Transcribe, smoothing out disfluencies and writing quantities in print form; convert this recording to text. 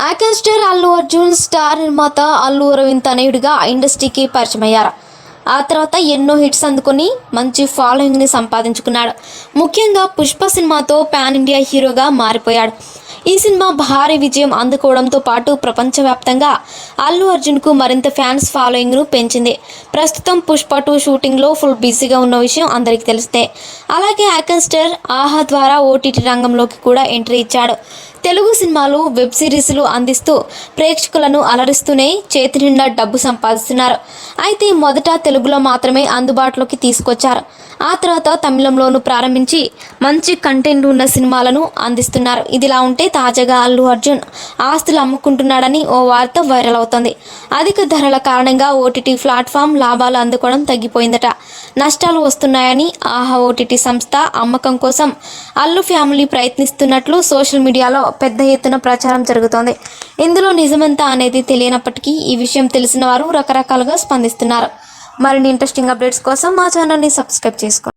Action star Allu Arjun star నిర్మాత అల్లు అరవింద్ తనయుడిగా ఇండస్ట్రీకి పరిచయమయ్యారు. ఆ తర్వాత ఎన్నో హిట్స్ అందుకొని మంచి ఫాలోయింగ్ని సంపాదించుకున్నాడు. ముఖ్యంగా పుష్ప సినిమాతో పాన్ ఇండియా హీరోగా మారిపోయాడు. ఈ సినిమా భారీ విజయం అందుకోవడంతో పాటు ప్రపంచవ్యాప్తంగా అల్లు అర్జున్కు మరింత ఫ్యాన్స్ ఫాలోయింగ్ను పెంచింది. ప్రస్తుతం పుష్ప 2 షూటింగ్లో ఫుల్ బిజీగా ఉన్న విషయం అందరికీ తెలిస్తే. అలాగే యాక్షన్ స్టార్ ఆహా ద్వారా ఓటీటీ రంగంలోకి కూడా ఎంట్రీ ఇచ్చాడు. తెలుగు సినిమాలు, వెబ్ సిరీస్లు అందిస్తూ ప్రేక్షకులను అలరిస్తూనే చేతి నిండా డబ్బు సంపాదిస్తున్నారు. అయితే మొదట తెలుగులో మాత్రమే అందుబాటులోకి తీసుకొచ్చారు. ఆ తర్వాత తమిళంలోనూ ప్రారంభించి మంచి కంటెంట్ ఉన్న సినిమాలను అందిస్తున్నారు. ఇదిలా ఉంటే తాజాగా అల్లు అర్జున్ ఆస్తులు అమ్ముకుంటున్నాడని ఓ వార్త వైరల్ అవుతుంది. అధిక ధరల కారణంగా ఓటీటీ ప్లాట్ఫామ్ లాభాలు అందుకోవడం తగ్గిపోయిందట. నష్టాలు వస్తున్నాయని ఆహా ఓటీటీ సంస్థ అమ్మకం కోసం అల్లు ఫ్యామిలీ ప్రయత్నిస్తున్నట్లు సోషల్ మీడియాలో పెద్ద ఎత్తున ప్రచారం జరుగుతోంది. ఇందులో నిజమంతా అనేది తెలియనప్పటికీ ఈ విషయం తెలిసిన వారు రకరకాలుగా స్పందిస్తున్నారు. మరిన్ని ఇంట్రెస్టింగ్ అప్డేట్స్ కోసం మా ఛానల్ని సబ్స్క్రైబ్ చేసుకోండి.